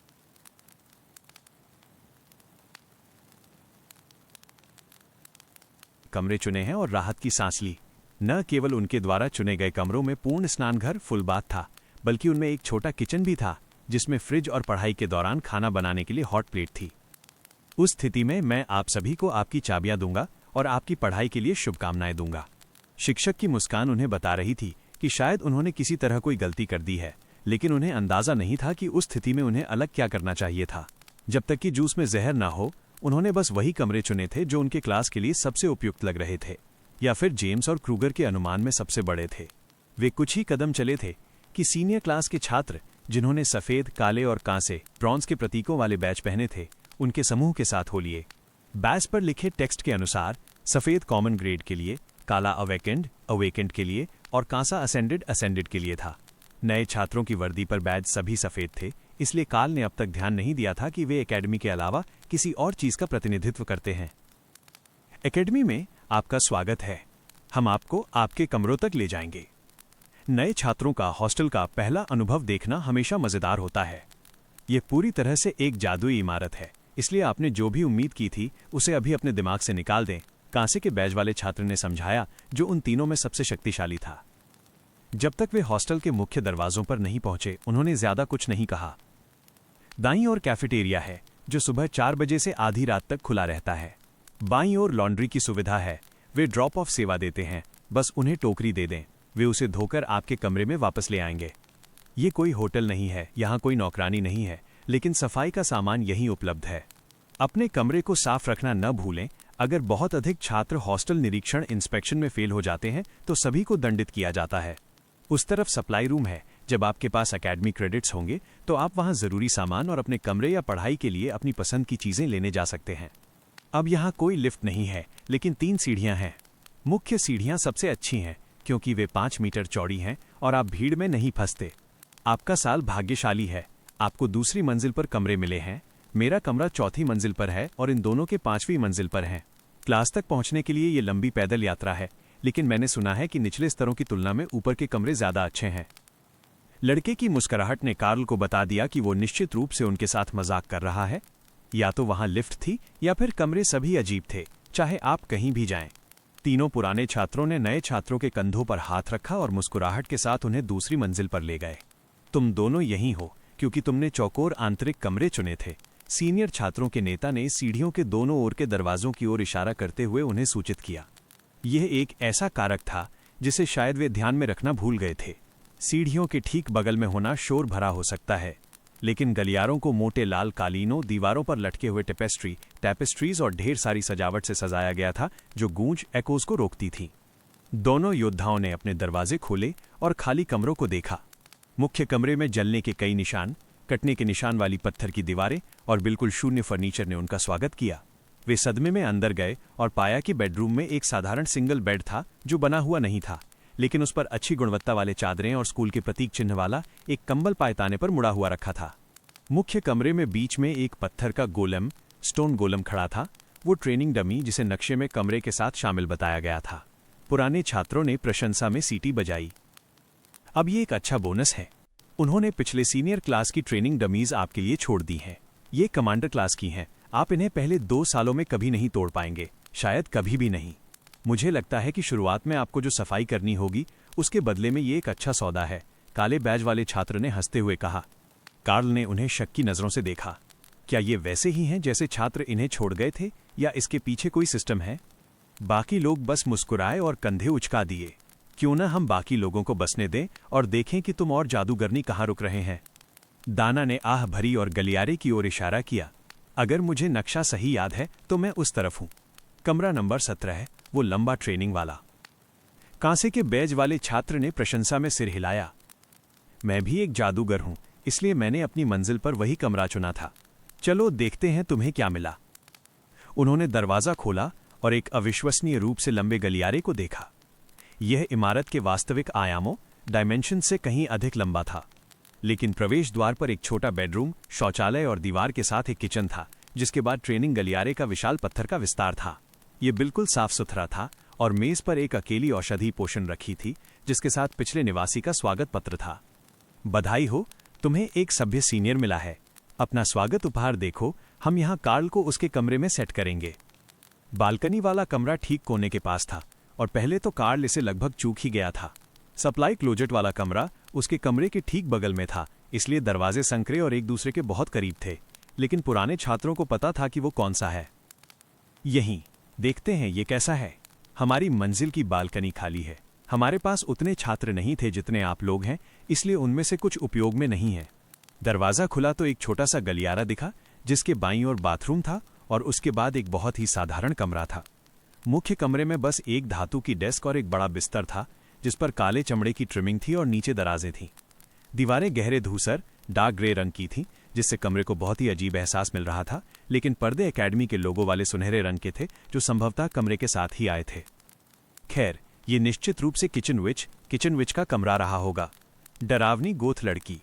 कमरे चुने हैं और राहत की सांस ली। न केवल उनके द्वारा चुने गए कमरों में पूर्ण स्नानघर फुल बाथ था, बल्कि उनमें एक छोटा किचन भी था जिसमें फ्रिज और पढ़ाई के दौरान खाना बनाने के लिए हॉट प्लेट थी। उस स्थिति में मैं आप सभी को आपकी चाबियां दूंगा और आपकी पढ़ाई के लिए शुभकामनाएं दूंगा। शिक्षक की मुस्कान उन्हें बता रही थी कि शायद उन्होंने किसी तरह कोई गलती कर दी है, लेकिन उन्हें अंदाजा नहीं था कि उस स्थिति में उन्हें अलग क्या करना चाहिए था। जब तक कि जूस में जहर ना हो, उन्होंने बस वही कमरे चुने थे जो उनके क्लास के लिए सबसे उपयुक्त लग रहे थे, या फिर जेम्स और क्रूगर के अनुमान में सबसे बड़े थे। वे कुछ ही कदम चले थे कि सीनियर क्लास के छात्र, जिन्होंने सफेद, काले और कांसे ब्रॉन्ज के प्रतीकों वाले बैच पहने थे, उनके समूह के साथ हो लिए। बैच पर लिखे टेक्स्ट के अनुसार सफेद कॉमन ग्रेड के लिए, काला अवेकेंड के लिए और कांसा असेंडेड के लिए था। नए छात्रों की वर्दी पर बैज सभी सफेद थे, इसलिए काल ने अब तक ध्यान नहीं दिया था कि वे एकेडमी के अलावा किसी और चीज का प्रतिनिधित्व करते हैं। एकेडमी में आपका स्वागत है। हम आपको आपके कमरों तक ले जाएंगे। नए छात्रों का हॉस्टल का पहला अनुभव देखना हमेशा मजेदार होता है। ये पूरी तरह से एक जादुई इमारत है, इसलिए आपने जो भी उम्मीद की थी उसे अभी अपने दिमाग से निकाल दें, कांसे के बैज वाले छात्र ने समझाया, जो उन तीनों में सबसे शक्तिशाली था। जब तक वे हॉस्टल के मुख्य दरवाजों पर नहीं पहुंचे, उन्होंने ज्यादा कुछ नहीं कहा। दाईं ओर कैफेटेरिया है, जो सुबह 4 बजे से आधी रात तक खुला रहता है। बाईं ओर लॉन्ड्री की सुविधा है। वे ड्रॉप ऑफ सेवा देते हैं, बस उन्हें टोकरी दे दें, वे उसे धोकर आपके कमरे में वापस ले आएंगे। ये कोई होटल नहीं है, यहाँ कोई नौकरानी नहीं है, लेकिन सफाई का सामान यहीं उपलब्ध है। अपने कमरे को साफ रखना न भूलें। अगर बहुत अधिक छात्र हॉस्टल निरीक्षण इंस्पेक्शन में फेल हो जाते हैं तो सभी को दंडित किया जाता है। उस तरफ सप्लाई रूम है। जब आपके पास एकेडमी क्रेडिट्स होंगे तो आप वहां जरूरी सामान और अपने कमरे या पढ़ाई के लिए अपनी पसंद की चीजें लेने जा सकते हैं। अब यहाँ कोई लिफ्ट नहीं है, लेकिन 3 सीढ़ियां हैं। मुख्य सीढ़ियां सबसे अच्छी हैं क्योंकि वे 5 मीटर चौड़ी हैं और आप भीड़ में नहीं फंसते। आपका साल भाग्यशाली है, आपको दूसरी मंजिल पर कमरे मिले हैं। मेरा कमरा 4थी मंजिल पर है और इन दोनों के 5वीं मंजिल पर हैं। क्लास तक पहुंचने के लिए ये लंबी पैदल यात्रा है, लेकिन मैंने सुना है कि निचले स्तरों की तुलना में ऊपर के कमरे ज्यादा अच्छे हैं। लड़के की मुस्कुराहट ने कार्ल को बता दिया कि वो निश्चित रूप से उनके साथ मजाक कर रहा है। या तो वहां लिफ्ट थी या फिर कमरे सभी अजीब थे, चाहे आप कहीं भी जाएं। तीनों पुराने छात्रों ने नए छात्रों के कंधों पर हाथ रखा और मुस्कुराहट के साथ उन्हें दूसरी मंजिल पर ले गए। तुम दोनों यहीं हो क्योंकि तुमने चौकोर आंतरिक कमरे चुने थे। सीनियर छात्रों के नेता ने सीढ़ियों के दोनों ओर के दरवाजों की ओर इशारा करते हुए उन्हें सूचित किया। यह एक ऐसा कारक था जिसे शायद वे ध्यान में रखना भूल गए थे। सीढ़ियों के ठीक बगल में होना शोर भरा हो सकता है, लेकिन गलियारों को मोटे लाल कालीनों, दीवारों पर लटके हुए टेपेस्ट्रीज और ढेर सारी सजावट से सजाया गया था जो गूंज एकोज को रोकती थी। दोनों योद्धाओं ने अपने दरवाजे खोले और खाली कमरों को देखा। मुख्य कमरे में जलने के कई निशान, कटने के निशान वाली पत्थर की दीवारें और बिल्कुल शून्य फर्नीचर ने उनका स्वागत किया। वे सदमे में अंदर गए और पाया कि बेडरूम में एक साधारण सिंगल बेड था जो बना हुआ नहीं था, लेकिन उस पर अच्छी गुणवत्ता वाले चादरें और स्कूल के प्रतीक चिन्ह वाला एक कंबल पायताने पर मुड़ा हुआ रखा था। मुख्य कमरे में बीच में एक पत्थर का गोलम, स्टोन गोलम खड़ा था, वो ट्रेनिंग डमी जिसे नक्शे में कमरे के साथ शामिल बताया गया था। पुराने छात्रों ने प्रशंसा में सीटी बजाई। अब ये एक अच्छा बोनस है। उन्होंने पिछले सीनियर क्लास की ट्रेनिंग डमीज आपके लिए छोड़ दी हैं। ये कमांडर क्लास की हैं। आप इन्हें पहले 2 सालों में कभी नहीं तोड़ पाएंगे, शायद कभी भी नहीं। मुझे लगता है कि शुरुआत में आपको जो सफाई करनी होगी उसके बदले में ये एक अच्छा सौदा है, काले बैज वाले छात्र ने हंसते हुए कहा। कार्ल ने उन्हें शक की नजरों से देखा। क्या ये वैसे ही हैं जैसे छात्र इन्हें छोड़ गए थे, या इसके पीछे कोई सिस्टम है? बाकी लोग बस मुस्कुराए और कंधे उचका दिए। क्यों न हम बाकी लोगों को बसने दें और देखें कि तुम और जादूगरनी कहाँ रुक रहे हैं। दाना ने आह भरी और गलियारे की ओर इशारा किया। अगर मुझे नक्शा सही याद है तो मैं उस तरफ हूं। कमरा नंबर 17 है, वो लंबा ट्रेनिंग वाला। कांसे के बैज वाले छात्र ने प्रशंसा में सिर हिलाया। मैं भी एक जादूगर हूं, इसलिए मैंने अपनी मंजिल पर वही कमरा चुना था। चलो देखते हैं तुम्हें क्या मिला। उन्होंने दरवाजा खोला और एक अविश्वसनीय रूप से लंबे गलियारे को देखा। यह इमारत के वास्तविक आयामों, डायमेंशन से कहीं अधिक लंबा था, लेकिन प्रवेश द्वार पर एक छोटा बेडरूम, शौचालय और दीवार के साथ एक किचन था, जिसके बाद ट्रेनिंग गलियारे का विशाल पत्थर का विस्तार था। यह बिल्कुल साफ सुथरा था और मेज पर एक अकेली औषधि पोषण रखी थी, जिसके साथ पिछले निवासी का स्वागत पत्र था। बधाई हो, तुम्हें एक सभ्य सीनियर मिला है। अपना स्वागत उपहार देखो, हम यहाँ कार्ल को उसके कमरे में सेट करेंगे। बालकनी वाला कमरा ठीक कोने के पास था। और पहले तो कार्ल इसे लगभग चूक ही गया था। सप्लाई क्लोजेट वाला कमरा उसके कमरे के ठीक बगल में था, इसलिए दरवाजे संकरे और एक दूसरे के बहुत करीब थे। लेकिन पुराने छात्रों को पता था कि वो कौन सा है। यहीं देखते हैं ये कैसा है। हमारी मंजिल की बालकनी खाली है। हमारे पास उतने छात्र नहीं थे जितने आप लोग हैं, इसलिए उनमें से कुछ उपयोग में नहीं है। दरवाजा खुला तो एक छोटा सा गलियारा दिखा, जिसके बाईं ओर बाथरूम था और उसके बाद एक बहुत ही साधारण कमरा था। मुख्य कमरे में बस एक धातु की डेस्क और एक बड़ा बिस्तर था, जिस पर काले चमड़े की ट्रिमिंग थी और नीचे दराजें थीं। दीवारें गहरे धूसर डार्क ग्रे रंग की थीं, जिससे कमरे को बहुत ही अजीब एहसास मिल रहा था, लेकिन पर्दे एकेडमी के लोगों वाले सुनहरे रंग के थे, जो संभवतः कमरे के साथ ही आए थे। खैर, ये निश्चित रूप से किचन विच का कमरा रहा होगा। डरावनी गोथ लड़की।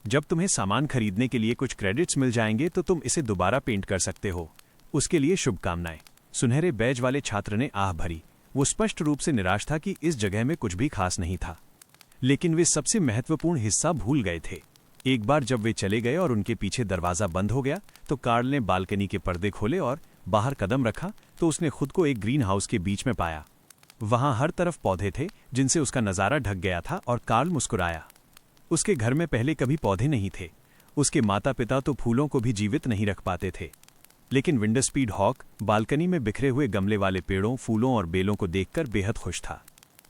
जब तुम्हें सामान खरीदने के लिए कुछ क्रेडिट्स मिल जाएंगे तो तुम इसे दोबारा पेंट कर सकते हो। उसके लिए शुभकामनाएं। सुनहरे बैज वाले छात्र ने आह भरी। वो स्पष्ट रूप से निराश था कि इस जगह में कुछ भी खास नहीं था। लेकिन वे सबसे महत्वपूर्ण हिस्सा भूल गए थे। एक बार जब वे चले गए और उनके पीछे दरवाजा बंद हो गया, तो कार्ल ने बालकनी के पर्दे खोले और बाहर कदम रखा तो उसने खुद को एक ग्रीन हाउस के बीच में पाया। वहां हर तरफ पौधे थे जिनसे उसका नजारा ढक गया था और कार्ल मुस्कुराया। उसके घर में पहले कभी पौधे नहीं थे। उसके माता पिता तो फूलों को भी जीवित नहीं रख पाते थे। लेकिन विंडस्पीड हॉक बालकनी में बिखरे हुए गमले वाले पेड़ों, फूलों और बेलों को देखकर बेहद खुश था।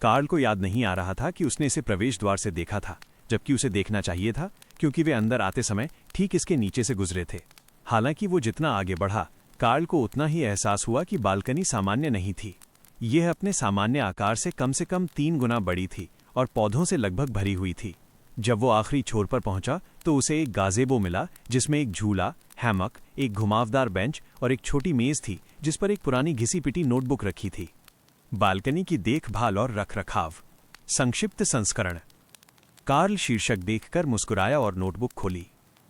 कार्ल को याद नहीं आ रहा था कि उसने इसे प्रवेश द्वार से देखा था, जबकि उसे देखना चाहिए था, क्योंकि वे अंदर आते समय ठीक इसके नीचे से गुजरे थे। हालांकि वो जितना आगे बढ़ा, कार्ल को उतना ही एहसास हुआ कि बालकनी सामान्य नहीं थी। यह अपने सामान्य आकार से कम 3 गुना बड़ी थी और पौधों से लगभग भरी हुई थी। जब वो आखिरी छोर पर पहुंचा तो उसे एक गाजेबो मिला, जिसमें एक झूला, हैमक, एक घुमावदार बेंच और एक छोटी मेज थी, जिस पर एक पुरानी घिसी पिटी नोटबुक रखी थी। बालकनी की देखभाल और रखरखाव। संक्षिप्त संस्करण। कार्ल शीर्षक देखकर मुस्कुराया और नोटबुक खोली।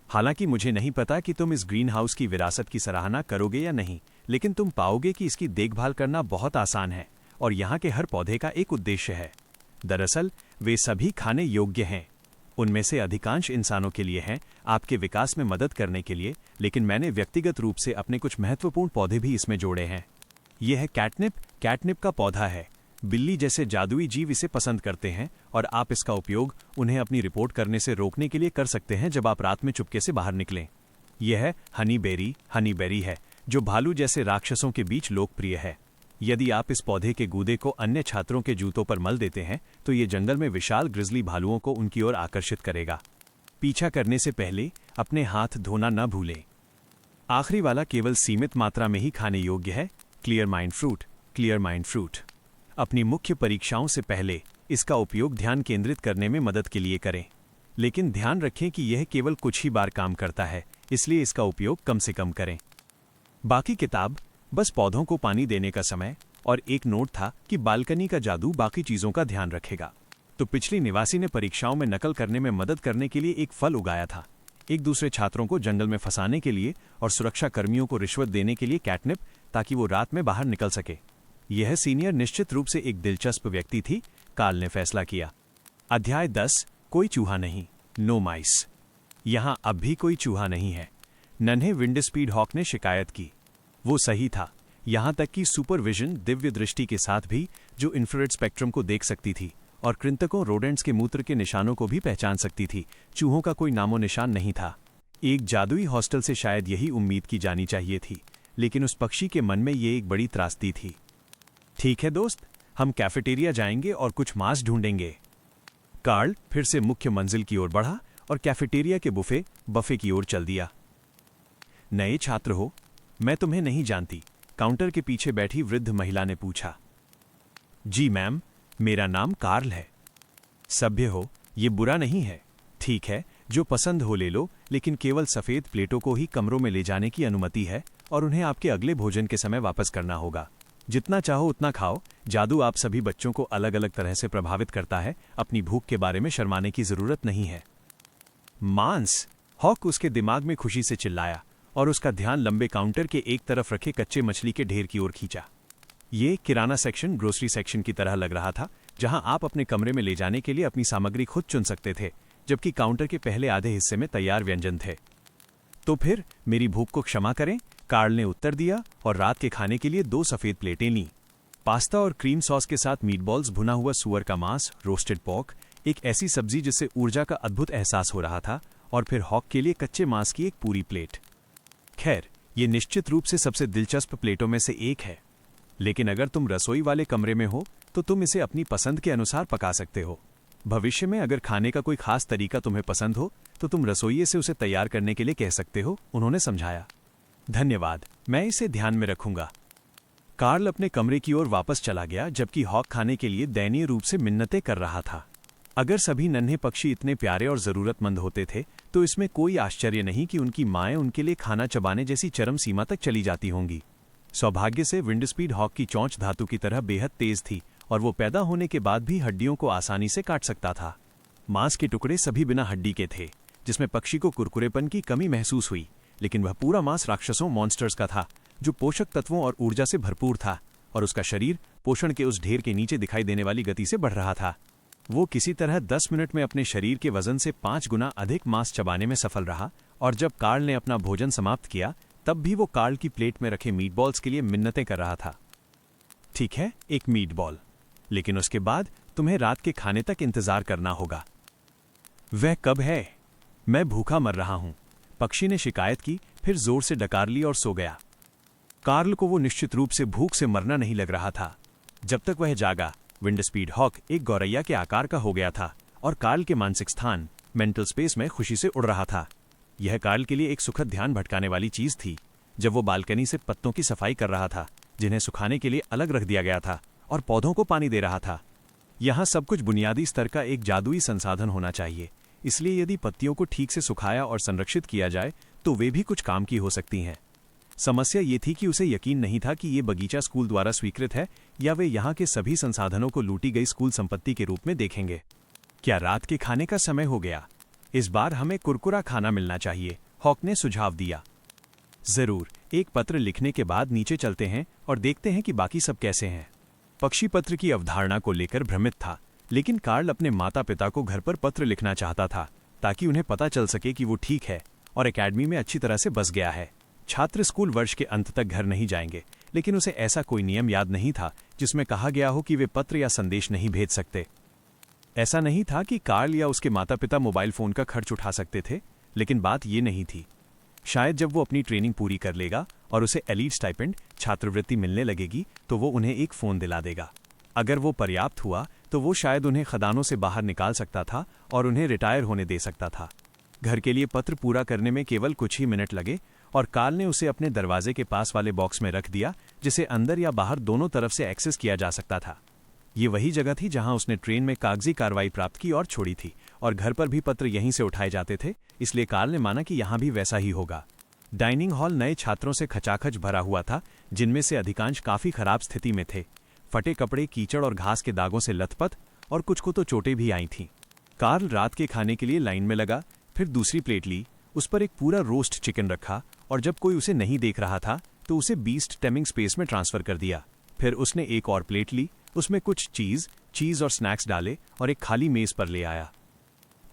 हालांकि मुझे नहीं पता कि तुम इस ग्रीन हाउस की विरासत की सराहना करोगे या नहीं, लेकिन तुम पाओगे कि इसकी देखभाल करना बहुत आसान है और यहाँ के हर पौधे का एक उद्देश्य है। दरअसल वे सभी खाने योग्य हैं। उनमें से अधिकांश इंसानों के लिए हैं, आपके विकास में मदद करने के लिए, लेकिन मैंने व्यक्तिगत रूप से अपने कुछ महत्वपूर्ण पौधे भी इसमें जोड़े हैं। यह है कैटनिप का पौधा है। बिल्ली जैसे जादुई जीव इसे पसंद करते हैं और आप इसका उपयोग उन्हें अपनी रिपोर्ट करने से रोकने के लिए कर सकते हैं जब आप रात में चुपके से बाहर निकलें। यह है हनी बेरी है, जो भालू जैसे राक्षसों के बीच लोकप्रिय है। यदि आप इस पौधे के गूदे को अन्य छात्रों के जूतों पर मल देते हैं तो ये जंगल में विशाल ग्रिजली भालुओं को उनकी ओर आकर्षित करेगा। पीछा करने से पहले अपने हाथ धोना न भूलें। आखिरी वाला केवल सीमित मात्रा में ही खाने योग्य है। Clear mind fruit. अपनी मुख्य परीक्षाओं से पहले इसका उपयोग ध्यान केंद्रित करने में मदद के लिए करें, लेकिन ध्यान रखें कि यह केवल कुछ ही बार काम करता है, इसलिए इसका उपयोग कम से कम करें। बाकी किताब बस पौधों को पानी देने का समय और एक नोट था कि बालकनी का जादू बाकी चीजों का ध्यान रखेगा। तो पिछली निवासी ने परीक्षाओं में नकल करने में मदद करने के लिए एक फल उगाया था। एक दूसरे छात्रों को जंगल में फंसाने के लिए और सुरक्षा कर्मियों को रिश्वत देने के लिए कैटनिप, ताकि वो रात में बाहर निकल सके। यह सीनियर निश्चित रूप से एक दिलचस्प व्यक्ति थी, कार्ल ने फैसला किया। अध्याय 10। कोई चूहा नहीं। नो माइस। यहां अब भी कोई चूहा नहीं है, नन्हे विंडस्पीड हॉक ने शिकायत की। वो सही था, यहां तक कि सुपरविजन दिव्य दृष्टि के साथ भी, जो इंफ्रारेड स्पेक्ट्रम को देख सकती थी और कृंतकों रोडेंट्स के मूत्र के निशानों को भी पहचान सकती थी। चूहों का कोई नामो निशान नहीं था। एक जादुई हॉस्टल से शायद यही उम्मीद की जानी चाहिए थी, लेकिन उस पक्षी के मन में ये एक बड़ी त्रासदी थी। ठीक है दोस्त, हम कैफेटेरिया जाएंगे और कुछ मांस ढूंढेंगे। कार्ल फिर से मुख्य मंजिल की ओर बढ़ा और कैफेटेरिया के बफे की ओर चल दिया। नए छात्र हो? मैं तुम्हें नहीं जानती, काउंटर के पीछे बैठी वृद्ध महिला ने पूछा। जी मैम, मेरा नाम कार्ल है। सभ्य हो, ये बुरा नहीं है। ठीक है, जो पसंद हो ले लो, लेकिन केवल सफेद प्लेटों को ही कमरों में ले जाने की अनुमति है और उन्हें आपके अगले भोजन के समय वापस करना होगा। जितना चाहो उतना खाओ। जादू आप सभी बच्चों को अलग अलग तरह से प्रभावित करता है। अपनी भूख के बारे में शर्माने की जरूरत नहीं है। मांस! हॉक उसके दिमाग में खुशी से चिल्लाया और उसका ध्यान लंबे काउंटर के एक तरफ रखे कच्चे मछली के ढेर की ओर खींचा। ये किराना सेक्शन ग्रोसरी सेक्शन की तरह लग रहा था, जहां आप अपने कमरे में ले जाने के लिए अपनी सामग्री खुद चुन सकते थे, जबकि काउंटर के पहले आधे हिस्से में तैयार व्यंजन थे। तो फिर मेरी भूख को क्षमा करें, कार्ल ने उत्तर दिया और रात के खाने के लिए 2 सफेद प्लेटें लीं। पास्ता और क्रीम सॉस के साथ मीटबॉल्स, भुना हुआ सुअर का मांस, रोस्टेड पॉर्क, एक ऐसी सब्जी जिससे ऊर्जा का अद्भुत एहसास हो रहा था, और फिर हॉक के लिए कच्चे मांस की एक पूरी प्लेट। खैर, ये निश्चित रूप से सबसे दिलचस्प प्लेटों में से एक है, लेकिन अगर तुम रसोई वाले कमरे में हो तो तुम इसे अपनी पसंद के अनुसार पका सकते हो। भविष्य में अगर खाने का कोई खास तरीका तुम्हें पसंद हो तो तुम रसोइये से उसे तैयार करने के लिए कह सकते हो, उन्होंने समझाया। धन्यवाद, मैं इसे ध्यान में रखूंगा। कार्ल अपने कमरे की ओर वापस चला गया, जबकि हॉक खाने के लिए दयनीय रूप से मिन्नतें कर रहा था। अगर सभी नन्हे पक्षी इतने प्यारे और जरूरतमंद होते थे तो इसमें कोई आश्चर्य नहीं कि उनकी माएं उनके लिए खाना चबाने जैसी चरम सीमा तक चली जाती होंगी। सौभाग्य से विंडस्पीड हॉक की चोंच धातु की तरह बेहद तेज थी और वो पैदा होने के बाद भी हड्डियों को आसानी से काट सकता था। मांस के टुकड़े सभी बिना हड्डी के थे, जिसमें पक्षी को कुरकुरेपन की कमी महसूस हुई, लेकिन वह पूरा मांस राक्षसों मॉन्स्टर्स का था, जो पोषक तत्वों और ऊर्जा से भरपूर था, और उसका शरीर पोषण के उस ढेर के नीचे दिखाई देने वाली गति से बढ़ रहा था। वो किसी तरह 10 मिनट में अपने शरीर के वजन से 5 गुना अधिक मांस चबाने में सफल रहा, और जब कार्ल ने अपना भोजन समाप्त किया तब भी वो कार्ल की प्लेट में रखे मीटबॉल्स के लिए मिन्नतें कर रहा था। ठीक है, एक मीटबॉल, लेकिन उसके बाद तुम्हें रात के खाने तक इंतजार करना होगा। वह कब है? मैं भूखा मर रहा हूं, पक्षी ने शिकायत की, फिर जोर से डकार ली और सो गया। कार्ल को वो निश्चित रूप से भूख से मरना नहीं लग रहा था। जब तक वह जागा, विंडस्पीड हॉक एक गौरैया के आकार का हो गया था और कार्ल के मानसिक स्थान, मेंटल स्पेस में खुशी से उड़ रहा था। यह कार्ल के लिए एक सुखद ध्यान भटकाने वाली चीज थी, जब वो बालकनी से पत्तों की सफाई कर रहा था, जिन्हें सुखाने के लिए अलग रख दिया गया था, और पौधों को पानी दे रहा था। यहाँ सब कुछ बुनियादी स्तर का एक जादुई संसाधन होना चाहिए, इसलिए यदि पत्तियों को ठीक से सुखाया और संरक्षित किया जाए तो वे भी कुछ काम की हो सकती हैं। समस्या ये थी कि उसे यकीन नहीं था कि ये बगीचा स्कूल द्वारा स्वीकृत है या वे यहाँ के सभी संसाधनों को लूटी गई स्कूल संपत्ति के रूप में देखेंगे। क्या रात के खाने का समय हो गया? इस बार हमें कुरकुरा खाना मिलना चाहिए, हॉक ने सुझाव दिया। जरूर, एक पत्र लिखने के बाद नीचे चलते हैं और देखते हैं कि बाकी सब कैसे हैं। पक्षी पत्र की अवधारणा को लेकर भ्रमित था, लेकिन कार्ल अपने माता पिता को घर पर पत्र लिखना चाहता था ताकि उन्हें पता चल सके कि वो ठीक है और एकेडमी में अच्छी तरह से बस गया है। छात्र स्कूल वर्ष के अंत तक घर नहीं जाएंगे, लेकिन उसे ऐसा कोई नियम याद नहीं था जिसमें कहा गया हो कि वे पत्र या संदेश नहीं भेज सकते। ऐसा नहीं था कि कार्ल या उसके माता पिता मोबाइल फोन का खर्च उठा सकते थे, लेकिन बात ये नहीं थी। शायद जब वो अपनी ट्रेनिंग पूरी कर लेगा और उसे एलीट स्टाइपेंड, छात्रवृत्ति मिलने लगेगी तो वो उन्हें एक फोन दिला देगा। अगर वो पर्याप्त हुआ तो वो शायद उन्हें खदानों से बाहर निकाल सकता था और उन्हें रिटायर होने दे सकता था। घर के लिए पत्र पूरा करने में केवल कुछ ही मिनट लगे और कार्ल ने उसे अपने दरवाजे के पास वाले बॉक्स में रख दिया, जिसे अंदर या बाहर दोनों तरफ से एक्सेस किया जा सकता था। ये वही जगह थी जहां उसने ट्रेन में कागजी कार्रवाई प्राप्त की और छोड़ी थी, और घर पर भी पत्र यहीं से उठाए जाते थे, इसलिए कार्ल ने माना कि यहां भी वैसा ही होगा। डाइनिंग हॉल नए छात्रों से खचाखच भरा हुआ था, जिनमें से अधिकांश काफी खराब स्थिति में थे। फटे कपड़े, कीचड़ और घास के दागों से लथपथ, और कुछ को तो चोटें भी आई थीं। कार्ल रात के खाने के लिए लाइन में लगा, फिर दूसरी प्लेट ली, उस पर एक पूरा रोस्ट चिकन रखा, और जब कोई उसे नहीं देख रहा था तो उसे बीस्ट टेमिंग स्पेस में ट्रांसफर कर दिया। फिर उसने एक और प्लेट ली, उसमें कुछ चीज और स्नैक्स डाले और एक खाली मेज पर ले आया।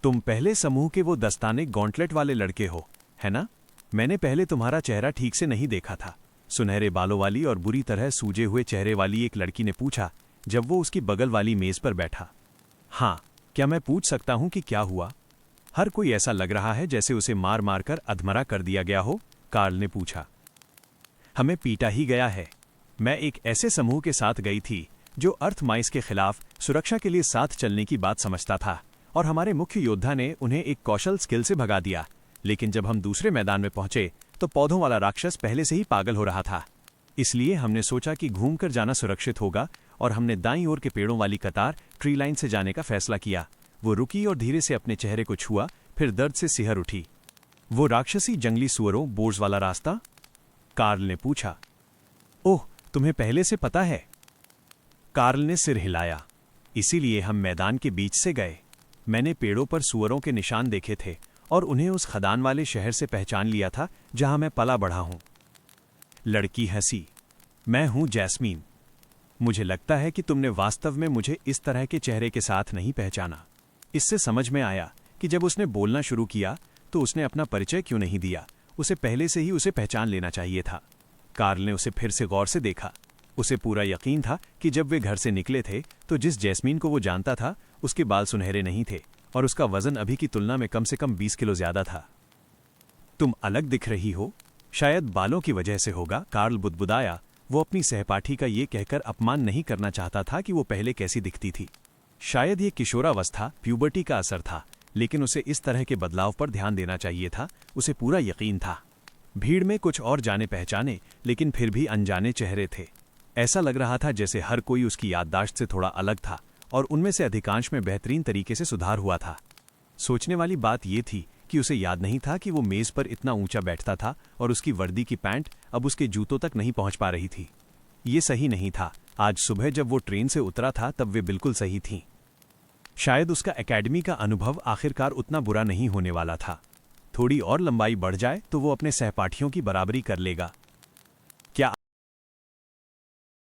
तुम पहले समूह के वो दस्ताने गॉन्टलेट वाले लड़के हो, है ना? मैंने पहले तुम्हारा चेहरा ठीक से नहीं देखा था, सुनहरे बालों वाली और बुरी तरह सूजे हुए चेहरे वाली एक लड़की ने पूछा जब वो उसकी बगल वाली मेज पर बैठा। हाँ, क्या मैं पूछ सकता हूं कि क्या हुआ? हर कोई ऐसा लग रहा है जैसे उसे मार मार कर अधमरा कर दिया गया हो, कार्ल ने पूछा। हमें पीटा ही गया है। मैं एक ऐसे समूह के साथ गई थी जो अर्थ माइस के खिलाफ सुरक्षा के लिए साथ चलने की बात समझता था, और हमारे मुख्य योद्धा ने उन्हें एक कौशल स्किल से भगा दिया। लेकिन जब हम दूसरे मैदान में पहुंचे तो पौधों वाला राक्षस पहले से ही पागल हो रहा था। इसलिए हमने सोचा कि घूमकर जाना सुरक्षित होगा, और हमने दाईं ओर के पेड़ों वाली कतार ट्री लाइन से जाने का फैसला किया। वो रुकी और धीरे से अपने चेहरे को छुआ, फिर दर्द से सिहर उठी। वो राक्षसी जंगली सुअरों बोर्स वाला रास्ता? कार्ल ने पूछा। ओह, तुम्हें पहले से पता है? कार्ल ने सिर हिलाया। इसीलिए हम मैदान के बीच से गए। मैंने पेड़ों पर सुअरों के निशान देखे थे और उन्हें उस खदान वाले शहर से पहचान लिया था जहां मैं पला बढ़ा हूं। लड़की हंसी। मैं हूं जैस्मीन। मुझे लगता है कि तुमने वास्तव में मुझे इस तरह के चेहरे के साथ नहीं पहचाना। इससे समझ में आया कि जब उसने बोलना शुरू किया तो उसने अपना परिचय क्यों नहीं दिया। उसे पहले से ही उसे पहचान लेना चाहिए था। कार्ल ने उसे फिर से गौर से देखा। उसे पूरा यकीन था कि जब वे घर से निकले थे तो जिस जैस्मीन को वो जानता था उसके बाल सुनहरे नहीं थे और उसका वजन अभी की तुलना में कम से कम 20 किलो ज्यादा था। तुम अलग दिख रही हो, शायद बालों की वजह से होगा, कार्ल बुदबुदाया। वो अपनी सहपाठी का ये कहकर अपमान नहीं करना चाहता था कि वो पहले कैसी दिखती थी। शायद ये किशोरावस्था, प्यूबर्टी का असर था, लेकिन उसे इस तरह के बदलाव पर ध्यान देना चाहिए था। उसे पूरा यकीन था। भीड़ में कुछ और जाने पहचाने लेकिन फिर भी अनजाने चेहरे थे। ऐसा लग रहा था जैसे हर कोई उसकी याददाश्त से थोड़ा अलग था और उनमें से अधिकांश में बेहतरीन तरीके से सुधार हुआ था। सोचने वाली बात यह थी कि उसे याद नहीं था कि वो मेज पर इतना ऊंचा बैठता था और उसकी वर्दी की पैंट अब उसके जूतों तक नहीं पहुंच पा रही थी। ये सही नहीं था। आज सुबह जब वो ट्रेन से उतरा था तब वे बिल्कुल सही थीं। शायद उसका एकेडमी का अनुभव आखिरकार उतना बुरा नहीं होने वाला था। थोड़ी और लंबाई बढ़ जाए तो वो अपने सहपाठियों की बराबरी कर लेगा।